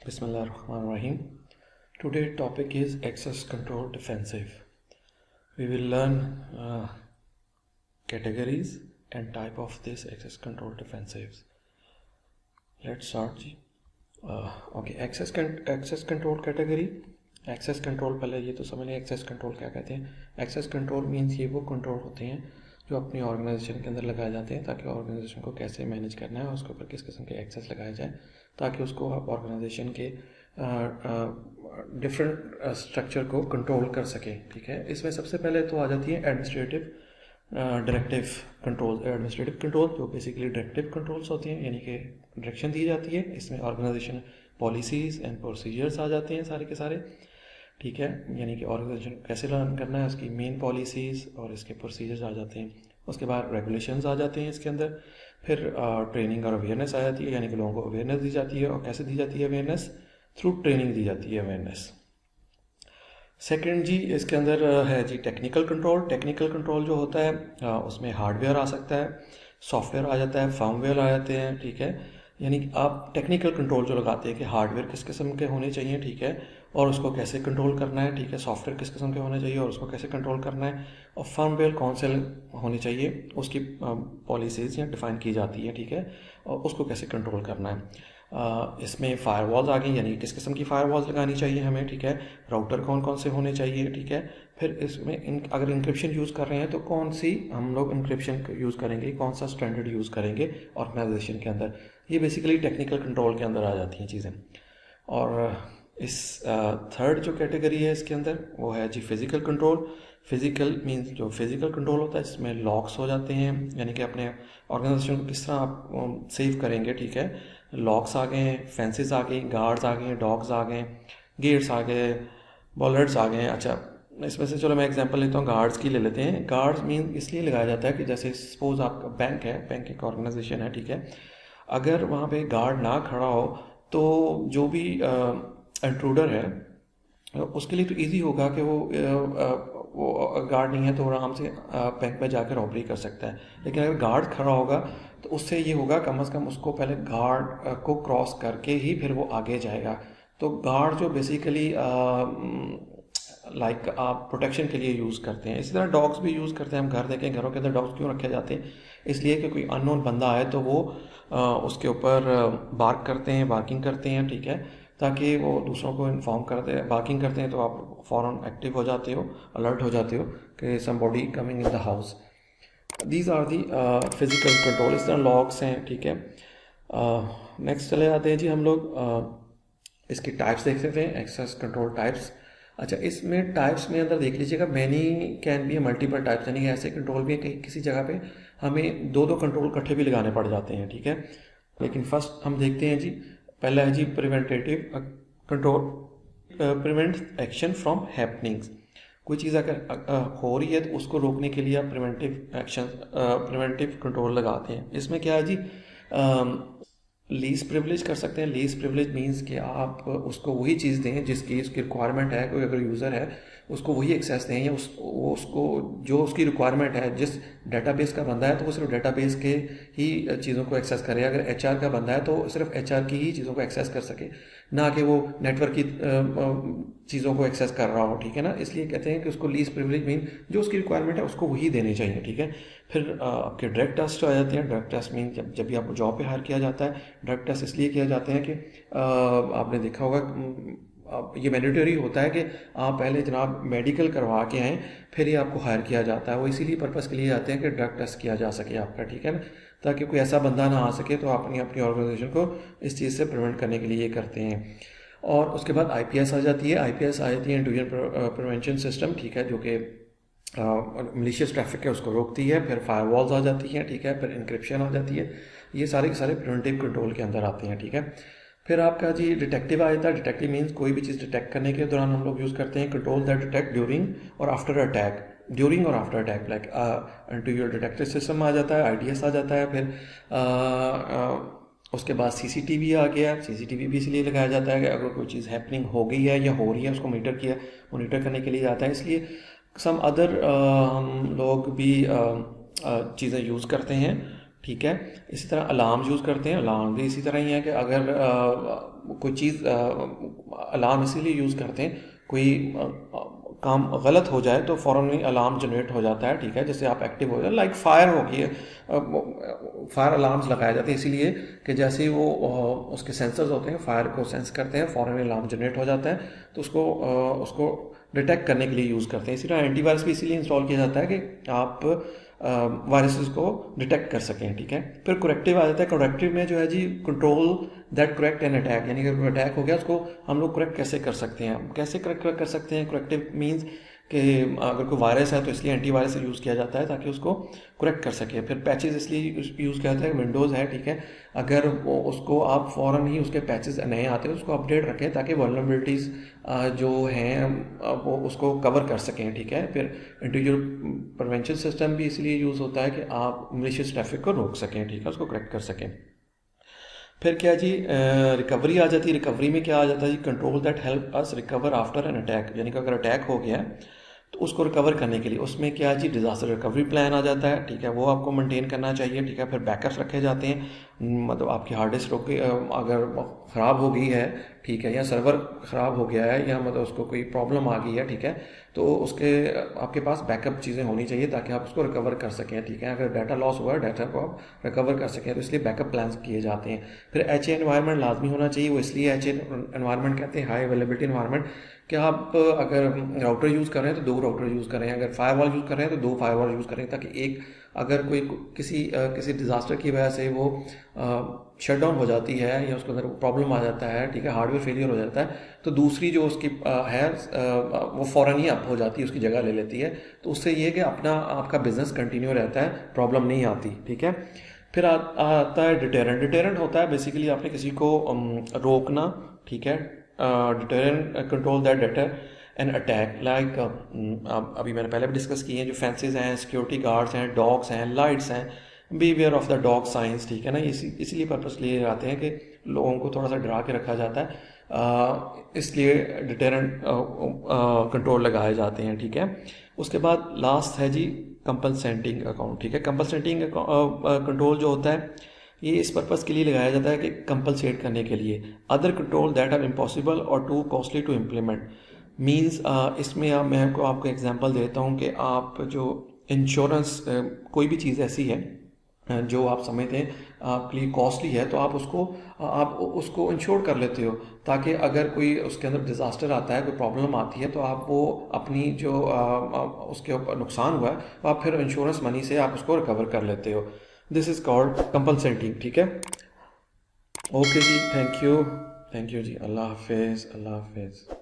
Bismillahirrahmanirrahim. Today topic is access control defensive. We will learn categories and type of this access control defensives. Let's start. Okay, access control category. Access control पहले ये तो समझ लें access control क्या कहते हैं. Access control means ये वो कंट्रोल होते हैं जो अपनी ऑर्गेनाइजेशन के अंदर लगाए जाते हैं ताकि ऑर्गेनाइजेशन को कैसे मैनेज करना है और उसके ऊपर किस किस्म के एक्सेस लगाए जाए ताकि उसको आप ऑर्गेनाइजेशन के डिफरेंट स्ट्रक्चर को कंट्रोल कर सकें. ठीक है, इसमें सबसे पहले तो आ जाती है administrative directive control. Administrative control जो बेसिकली डायरेक्टिव कंट्रोल्स होती हैं, यानी कि डायरेक्शन दी जाती है. इसमें ऑर्गेनाइजेशन पॉलिसीज़ एंड प्रोसीजर्स आ जाते हैं सारे के सारे. ठीक है, यानी कि ऑर्गेनाइजेशन कैसे रन करना है उसकी मेन पॉलिसीज़ और इसके प्रोसीजर्स आ जाते हैं. उसके बाद रेगुलेशंस आ जाते हैं इसके अंदर. फिर ट्रेनिंग और अवेयरनेस आ जाती है, यानी कि लोगों को अवेयरनेस दी जाती है. और कैसे दी जाती है अवेयरनेस? थ्रू ट्रेनिंग दी जाती है अवेयरनेस. सेकेंड जी इसके अंदर है जी टेक्निकल कंट्रोल. टेक्निकल कंट्रोल जो होता है उसमें हार्डवेयर आ सकता है, सॉफ्टवेयर आ जाता है, फर्मवेयर आ जाते हैं. ठीक है, यानी कि आप टेक्निकल कंट्रोल जो लगाते हैं कि हार्डवेयर किस किस्म के होने चाहिए. ठीक है, और उसको कैसे कंट्रोल करना है. ठीक है, सॉफ्टवेयर किस किस्म के होने चाहिए और उसको कैसे कंट्रोल करना है. और फर्मवेयर कौन से होने चाहिए उसकी पॉलिसीज़ यहाँ डिफ़ाइन की जाती है. ठीक है, और उसको कैसे कंट्रोल करना है. इसमें फायरवॉल्स आ गई, यानी किस किस्म की फायरवॉल्स लगानी चाहिए हमें. ठीक है, राउटर कौन कौन से होने चाहिए. ठीक है, फिर इसमें अगर इंक्रिप्शन यूज़ कर रहे हैं तो कौन सी हम लोग इंक्रिप्शन यूज़ करेंगे, कौन सा स्टैंडर्ड यूज़ करेंगे ऑर्गेनाइजेशन के अंदर. ये बेसिकली टेक्निकल कंट्रोल के अंदर आ जाती हैं चीज़ें. और इस थर्ड जो कैटेगरी है इसके अंदर वो है जी फिज़िकल कंट्रोल. फिज़िकल मींस जो फिज़िकल कंट्रोल होता है जिसमें लॉक्स हो जाते हैं, यानी कि अपने ऑर्गेनाइजेशन को किस तरह आप सेव करेंगे. ठीक है, लॉक्स आ गए हैं, फेंसेस आ गई, गार्ड्स आ गए, डॉग्स आ गए, गेट्स आ गए, बॉलर्ट्स आ गए. अच्छा, इसमें से चलो मैं एग्जांपल लेता हूँ, गार्ड्स की ले लेते हैं. गार्ड्स मीन इसलिए लगाया जाता है कि जैसे सपोज आपका बैंक है, बैंक एक ऑर्गेनाइजेशन है. ठीक है, अगर वहाँ पे गार्ड ना खड़ा हो तो जो भी इंट्रूडर है उसके लिए तो इजी होगा कि वो गार्ड नहीं है तो आराम से बैंक में जाकर रॉबरी कर सकता है. लेकिन अगर गार्ड खड़ा होगा तो उससे ये होगा कम से कम उसको पहले गार्ड को क्रॉस करके ही फिर वो आगे जाएगा. तो गार्ड जो बेसिकली लाइक आप प्रोटेक्शन के लिए यूज़ करते हैं. इसी तरह डॉग्स भी यूज़ करते हैं. हम घर देखें, घरों के अंदर डॉग्स क्यों रखे जाते हैं? इसलिए कि कोई अननोन बंदा आए तो वो उसके ऊपर बार्क करते हैं, बार्किंग करते हैं. ठीक है, ताकि वो दूसरों को इन्फॉर्म करते हैं. बार्किंग करते हैं तो आप फ़ौरन एक्टिव हो जाते हो, अलर्ट हो जाते हो कि somebody coming in the house. These are the physical control. इस तरह लॉक्स हैं. ठीक है, नेक्स्ट चले जाते हैं जी हम लोग इसकी टाइप्स देख सकते हैं, एक्सेस कंट्रोल टाइप्स. अच्छा, इसमें टाइप्स में अंदर देख लीजिएगा many can be multiple types, यानी ऐसे कंट्रोल भी कहीं किसी जगह पे हमें दो कंट्रोल इकट्ठे भी लगाने पड़ जाते हैं. ठीक है, लेकिन फर्स्ट हम देखते हैं जी, पहला है जी preventative control. Prevent action from happenings. कोई चीज़ अगर हो रही है तो उसको रोकने के लिए आप प्रिवेंटिव कंट्रोल लगाते हैं. इसमें क्या है जी, लीज प्रिविलेज कर सकते हैं. लीज प्रिविलेज मींस कि आप उसको वही चीज़ दें जिसकी उसकी रिक्वायरमेंट है. कोई अगर यूज़र है उसको वही एक्सेस दें, या उसको जो उसकी रिक्वायरमेंट है, जिस डेटाबेस का बंदा है तो वो सिर्फ डेटाबेस के ही चीज़ों को एक्सेस करे. अगर एचआर का बंदा है तो सिर्फ एचआर की ही चीज़ों को एक्सेस कर सके, ना कि वो नेटवर्क की चीज़ों को एक्सेस कर रहा हो. ठीक है ना, इसलिए कहते हैं कि उसको लीज प्रिविलेज मीन जो उसकी रिक्वायरमेंट है उसको वही देने चाहिए. ठीक है, फिर आपके डायरेक्ट टेस्ट आ जाते हैं. डायरेक्ट टेस्ट मीन जब भी आपको जॉब पे हायर किया जाता है, डायरेक्ट टेस्ट इसलिए किया जाते हैं कि आपने देखा होगा ये मैंडेटरी होता है कि आप पहले जनाब मेडिकल करवा के आएँ फिर ही आपको हायर किया जाता है. वो इसीलिए पर्पस के लिए आते हैं कि ड्रग टेस्ट किया जा सके आपका. ठीक है ना, ताकि कोई ऐसा बंदा ना आ सके. तो आप अपनी ऑर्गेनाइजेशन को इस चीज़ से प्रिवेंट करने के लिए ये करते हैं. और उसके बाद आईपीएस आ जाती है. आईपीएस आ जाती है इंट्रूजन प्रिवेंशन सिस्टम. ठीक है, जो कि मलिशियस ट्रैफिक है उसको रोकती है. फिर फायरवॉल्स आ जाती हैं. ठीक है, फिर इंक्रिप्शन आ जाती है. ये सारे के सारे प्रिवेंटिव कंट्रोल के अंदर आते हैं. ठीक है, फिर आपका जी डिटेक्टिव आ जाता है. डिटेक्टिव मीन्स कोई भी चीज़ डिटेक्ट करने के दौरान हम लोग यूज़ करते हैं कंट्रोल दैट डिटेक्ट ड्यूरिंग और आफ्टर अटैक. ड्यूरिंग और after attack like interior detective system आ जाता है, आईडीएस आ जाता है. फिर उसके बाद सीसीटीवी आ गया. सीसीटीवी भी इसलिए लगाया जाता है कि अगर कोई चीज़ हैपनिंग हो गई है या हो रही है उसको मॉनिटर करने के लिए आता है. इसलिए सम अदर हम लोग भी चीज़ें यूज़ करते हैं. ठीक है। इसी तरह अलार्म यूज़ करते हैं, अलार्म भी इसी तरह ही है कि अगर कोई चीज़ अलार्म इसीलिए यूज़ करते हैं, कोई काम गलत हो जाए तो फ़ौरन ही अलार्म जनरेट हो जाता है, ठीक है। जैसे आप एक्टिव हो जाए, लाइक फायर होगी, फायर अलार्म्स लगाए जाते हैं इसीलिए कि जैसे ही वो उसके सेंसर्स होते हैं फायर को सेंस करते हैं, फ़ौरन अलार्म जनरेट हो जाता है, तो उसको डिटेक्ट करने के लिए यूज़ करते हैं। इसी तरह एंटीवायरस भी इसीलिए इंस्टॉल किया जाता है कि आप वायरसेस को डिटेक्ट कर सकें, ठीक है। फिर करेक्टिव आ जाता है। करेक्टिव में जो है जी, control that correct an attack, यानी कि कोई अटैक हो गया उसको हम लोग करेक्ट कैसे कर सकते हैं। कैसे करेक्ट कर सकते हैं? करेक्टिव मीन्स कि अगर कोई वायरस है तो इसलिए एंटीवायरस यूज़ किया जाता है ताकि उसको करेक्ट कर सके। फिर पैचेस इसलिए यूज़ किया जाता है, विंडोज़ है, ठीक है, अगर उसको आप फ़ौरन ही उसके पैचेस नए आते हैं उसको अपडेट रखें ताकि वल्नरेबिलिटीज़ जो हैं वो उसको कवर कर सकें, ठीक है। फिर इंटीरियर प्रिवेंशन सिस्टम भी इसलिए यूज़ होता है कि आप मलिशियस ट्रैफिक को रोक सकें, ठीक है, उसको करेक्ट कर सकें। फिर क्या जी, रिकवरी आ जाती है। रिकवरी में क्या आ जाता है जी, control that help us recover after an attack, यानी कि अगर अटैक हो गया तो उसको रिकवर करने के लिए उसमें क्या जी, डिज़ास्टर रिकवरी प्लान आ जाता है, ठीक है, वो आपको मेंटेन करना चाहिए, ठीक है। फिर बैकअप्स रखे जाते हैं, मतलब आपकी हार्ड डिस्क अगर ख़राब हो गई है, ठीक है, या सर्वर ख़राब हो गया है, या मतलब उसको कोई प्रॉब्लम आ गई है, ठीक है, तो उसके आपके पास बैकअप चीज़ें होनी चाहिए ताकि आप उसको रिकवर कर सकें, ठीक है। अगर डाटा लॉस हुआ है, डाटा को आप रिकवर कर सकें, तो इसलिए बैकअप प्लान्स किए जाते हैं। फिर HA एनवायरनमेंट लाजमी होना चाहिए, वो इसलिए HA एनवायरनमेंट कहते हैं, हाई अवेलेबिलिटी एनवायरनमेंट, कि आप अगर राउटर यूज़ कर रहे हैं तो 2 राउटर यूज़ करें, अगर फायरवॉल यूज़ कर रहे हैं तो 2 फायरवॉल यूज़ करें, ताकि एक अगर कोई किसी डिज़ास्टर की वजह से वो शट डाउन हो जाती है या उसके अंदर प्रॉब्लम आ जाता है, ठीक है, हार्डवेयर फेलियर हो जाता है, तो दूसरी जो उसकी है वो फ़ौरन ही अप हो जाती है, उसकी जगह ले लेती है। तो उससे ये है कि आपका बिजनेस कंटिन्यू रहता है, प्रॉब्लम नहीं आती, ठीक है। फिर आता है डिटेरेंट। डिटेरेंट होता है बेसिकली आपने किसी को रोकना, ठीक है। Deterrent control that deter an attack, like अभी मैंने पहले भी डिस्कस किए हैं, जो फेंसेज हैं, सिक्योरिटी गार्ड्स हैं, डॉग्स हैं, लाइट्स हैं, beware of the dog science, ठीक है ना। इसीलिए पर्पस लिए जाते हैं कि लोगों को थोड़ा सा डरा के रखा जाता है, इसलिए डिटेरेंट कंट्रोल लगाए जाते हैं, ठीक है। उसके बाद लास्ट है जी कंपलसेंटिंग अकाउंट, ठीक है। कंपलसेंटिंग कंट्रोल जो होता है ये इस पर्पज़ के लिए लगाया जाता है कि कंपलसेट करने के लिए other control that are impossible और too costly to implement. Means इसमें मैं आपको एग्जांपल देता हूँ कि आप जो इंश्योरेंस कोई भी चीज़ ऐसी है जो आप समझते हैं आपके लिए कॉस्टली है, तो आप उसको इंश्योर कर लेते हो ताकि अगर कोई उसके अंदर डिज़ास्टर आता है, कोई प्रॉब्लम आती है, तो आप वो अपनी जो उसके ऊपर नुकसान हुआ है तो आप फिर इंश्योरेंस मनी से आप उसको रिकवर कर लेते हो। दिस इज़ कॉल्ड कंपलसेंटिंग, ठीक है। ओके जी, थैंक यू जी, अल्लाह हाफिज़।